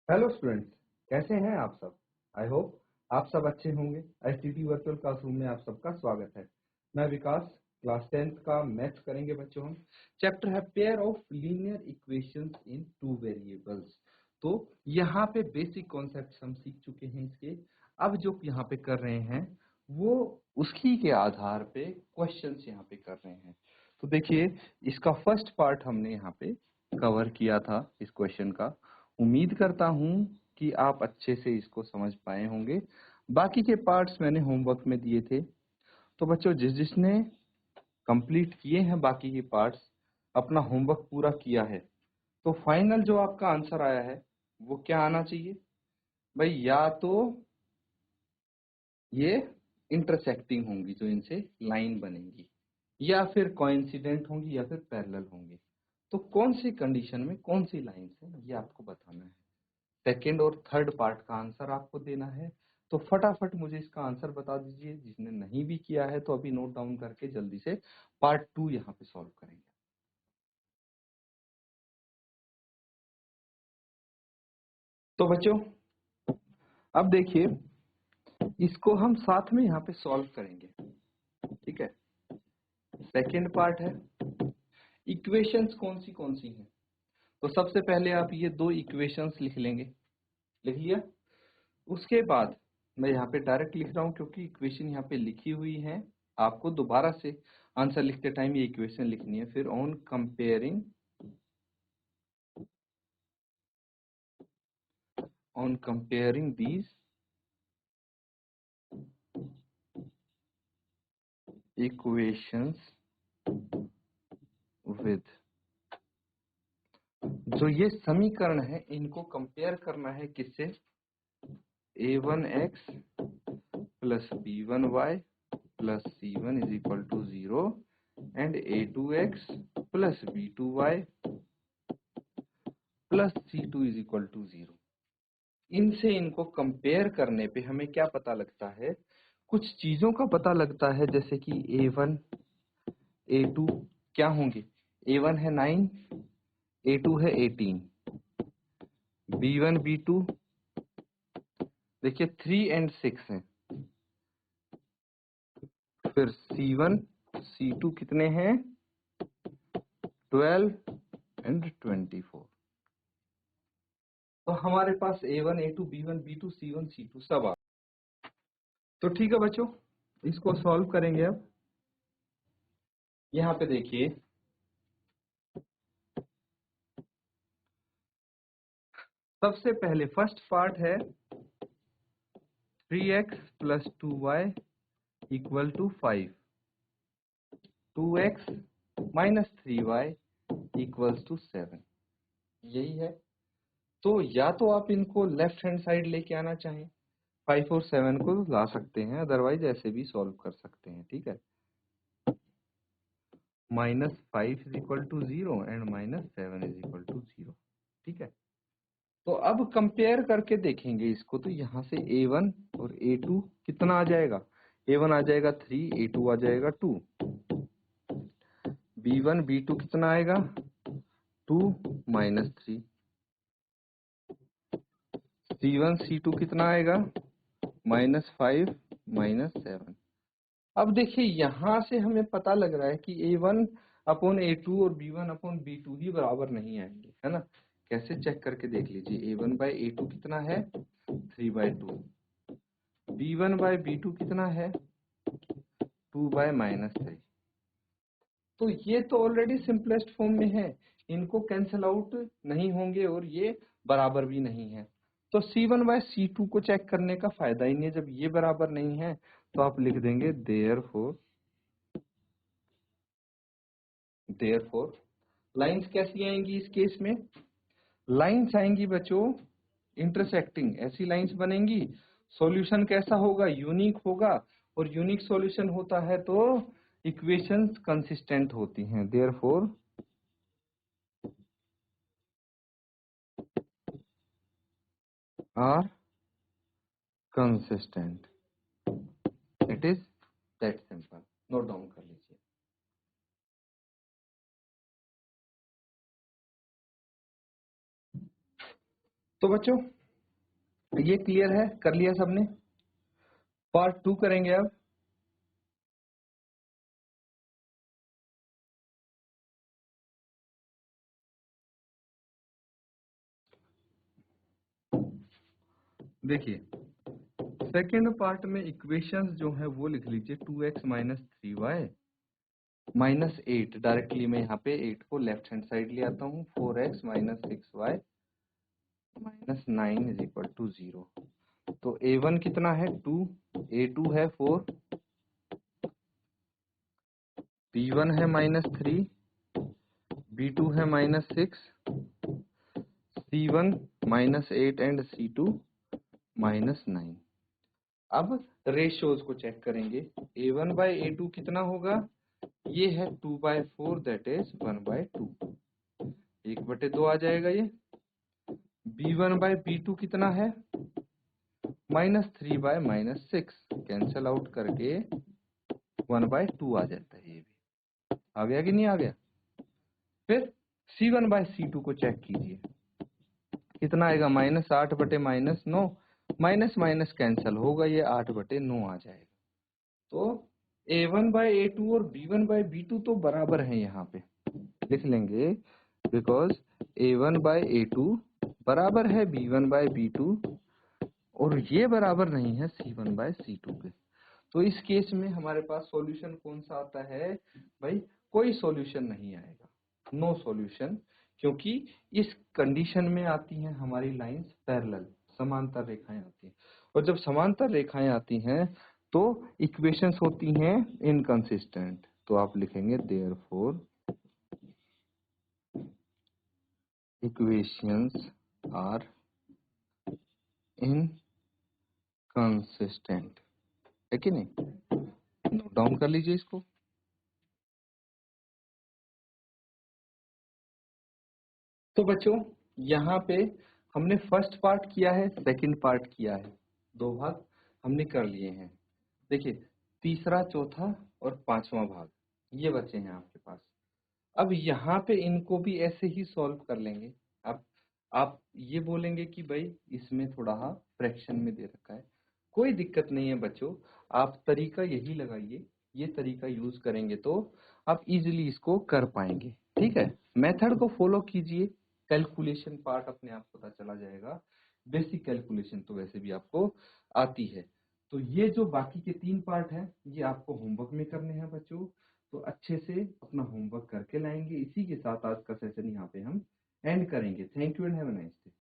Hello students, कैसे हैं आप सब। आई होप आप सब अच्छे होंगे। एसटीटी वर्चुअल क्लासरूम में आप सबका स्वागत है। मैं विकास, क्लास 10th का मैथ्स करेंगे बच्चों। हम चैप्टर है pair of linear equations in two variables. तो यहाँ पे बेसिक कॉन्सेप्ट्स हम सीख चुके हैं इसके। अब जो यहाँ पे कर रहे हैं वो उसकी के आधार पे क्वेश्चंस यहाँ पे कर रहे हैं। तो देखिए, इसका फर्स्ट पार्ट हमने यहाँ पे कवर किया था इस क्वेश्चन का। उम्मीद करता हूं कि आप अच्छे से इसको समझ पाए होंगे। बाकी के पार्ट्स मैंने होमवर्क में दिए थे, तो बच्चों जिसने कंप्लीट किए हैं बाकी के पार्ट्स, अपना होमवर्क पूरा किया है, तो फाइनल जो आपका आंसर आया है वो क्या आना चाहिए भाई। या तो ये इंटरसेक्टिंग होंगी, जो इनसे लाइन बनेगी, या फिर कोइंसिडेंट होंगी, या फिर पैरेलल होंगी। तो कौन सी कंडीशन में कौन सी लाइन है ये आपको बताना है। सेकेंड और थर्ड पार्ट का आंसर आपको देना है। तो फटाफट मुझे इसका आंसर बता दीजिए। जिसने नहीं भी किया है तो अभी नोट डाउन करके जल्दी से पार्ट 2 यहाँ पे सॉल्व करेंगे। तो बच्चों अब देखिए, इसको हम साथ में यहाँ पे सॉल्व करेंगे, ठीक है। सेकेंड पार्ट है, इक्वेशंस कौन सी हैं। तो सबसे पहले आप ये दो इक्वेशंस लिख लेंगे। लिख लिया। उसके बाद मैं यहाँ पे डायरेक्ट लिख रहा हूँ क्योंकि इक्वेशन यहाँ पे लिखी हुई है। आपको दोबारा से आंसर लिखते टाइम ये इक्वेशन लिखनी है। फिर on comparing these equations with, जो ये समीकरण है इनको कंपेयर करना है किससे। a1x plus b1y plus c1 is equal to 0 and a2x plus b2y plus c2 is equal to 0। इनसे इनको कंपेयर करने पे हमें क्या पता लगता है, कुछ चीजों का पता लगता है। जैसे कि a1 a2 क्या होंगे। a1 है 9, a2 है 18, b1 b2 देखिए 3 एंड 6 है। फिर c1 c2 कितने हैं, 12 एंड 24। तो हमारे पास a1 a2 b1 b2 c1 c2 सब आ। तो ठीक है बच्चों, इसको सॉल्व करेंगे। अब यहाँ पे देखिए, सबसे पहले फर्स्ट पार्ट है 3x plus 2y equal to 5, 2x minus 3y equals to 7, यही है। तो या तो आप इनको लेफ्ट हैंड साइड लेके आना चाहें, 5 और 7 को ला सकते हैं, अदरवाइज ऐसे भी सॉल्व कर सकते हैं, ठीक है। -5 is equal to 0 and -7 is equal to 0, ठीक है। तो अब कंपेयर करके देखेंगे इसको। तो यहाँ से a1 और a2 कितना आ जाएगा, a1 आ जाएगा 3, a2 आ जाएगा 2, b1 b2 कितना आएगा 2 माइनस 3, c1 c2 कितना आएगा -5 -7। अब देखिए, यहां से हमें पता लग रहा है कि a1 अपॉन a2 और b1 अपॉन b2 ही बराबर नहीं आएंगे, है ना। कैसे चेक करके देख लीजिए, a1 बाय a2 कितना है 3/2, b1 बाय b2 कितना है 2/-3। तो ये तो ऑलरेडी सिंपलेस्ट फॉर्म में है, इनको कैंसिल आउट नहीं होंगे और ये बराबर भी नहीं है। तो c1/c2 को चेक करने का फायदा ही नहीं है। जब ये बराबर नहीं है तो आप लिख देंगे देयरफॉर लाइंस कैसी आएंगी इस केस में। लाइंस आएंगी बच्चों इंटरसेक्टिंग, ऐसी लाइंस बनेंगी। सॉल्यूशन कैसा होगा, यूनिक होगा। और यूनिक सॉल्यूशन होता है तो इक्वेशंस कंसिस्टेंट होती हैं। Therefore are consistent, it is that simple. Note down कर लीजिए। तो बच्चों ये क्लियर है? कर लिया सबने? पार्ट 2 करेंगे अब। देखिए सेकेंड पार्ट में इक्वेशंस जो है वो लिख लीजिए 2x minus 3y minus 8। Directly मैं यहाँ पे 8 को लेफ्ट हैंड साइड ले आता हूँ। 4x minus 6y minus 9 is equal to 0। तो a1 कितना है 2, a2 है 4, b1 है माइनस 3, b2 है minus 6, c1 minus 8 and c2 minus 9। अब रेशियोज को चेक करेंगे। a1 बाय a2 कितना होगा? ये है 2/4 दैट इज 1/2, 1/2 आ जाएगा ये। b1 बाय b2 कितना है? Minus 3 bye minus 6, cancel out करके 1/2 आ जाता है। ये भी आ गया कि नहीं आ गया? फिर c1 बाय c2 को चेक कीजिए, कितना आएगा? माइनस 8 बटे माइनस 9, माइनस माइनस कैंसल होगा, ये 8/9 आ जाएगा। तो a1 बाय a2 और b1 बाय b2 तो बराबर है, यहाँ पे लिख लेंगे बिकॉज a1 बाय a2 बराबर है b1 बाय b2 और ये बराबर नहीं है c1 बाय c2 के। तो इस केस में हमारे पास सॉल्यूशन कौन सा आता है भाई? कोई सॉल्यूशन नहीं आएगा, नो सॉल्यूशन, क्योंकि इस कंडीशन में आती हैं हमारी लाइंस पैरेलल, समांतर रेखाएं आती हैं। और जब समांतर रेखाएं आती हैं तो इक्वेशंस होती हैं इनकंसिस्टेंट। तो आप लिखेंगे देयरफॉर इक्वेशंस आर इनकंसिस्टेंट, है कि नहीं? नोट डाउन कर लीजिए इसको। तो बच्चों यहाँ पे हमने फर्स्ट पार्ट किया है, सेकंड पार्ट किया है, 2 भाग हमने कर लिए हैं। देखिए तीसरा, चौथा और 5वां भाग ये बचे हैं आपके पास। अब यहाँ पे इनको भी ऐसे ही सॉल्व कर लेंगे। अब आप ये बोलेंगे कि भाई इसमें थोड़ा फ्रैक्शन में दे रखा है, कोई दिक्कत नहीं है बच्चों, आप तरीका यही लगाइए, ये तरीका यूज करेंगे तो आप इजीली इसको कर पाएंगे। ठीक है, मेथड को फॉलो कीजिए, कैलकुलेशन पार्ट अपने आप पता चला जाएगा। बेसिक कैलकुलेशन तो वैसे भी आपको आती है। तो ये जो बाकी के 3 पार्ट हैं ये आपको होमवर्क में करने हैं बच्चों। तो अच्छे से अपना होमवर्क करके लाएंगे। इसी के साथ आज का सेशन यहाँ पे हम एंड करेंगे। Thank you and have a nice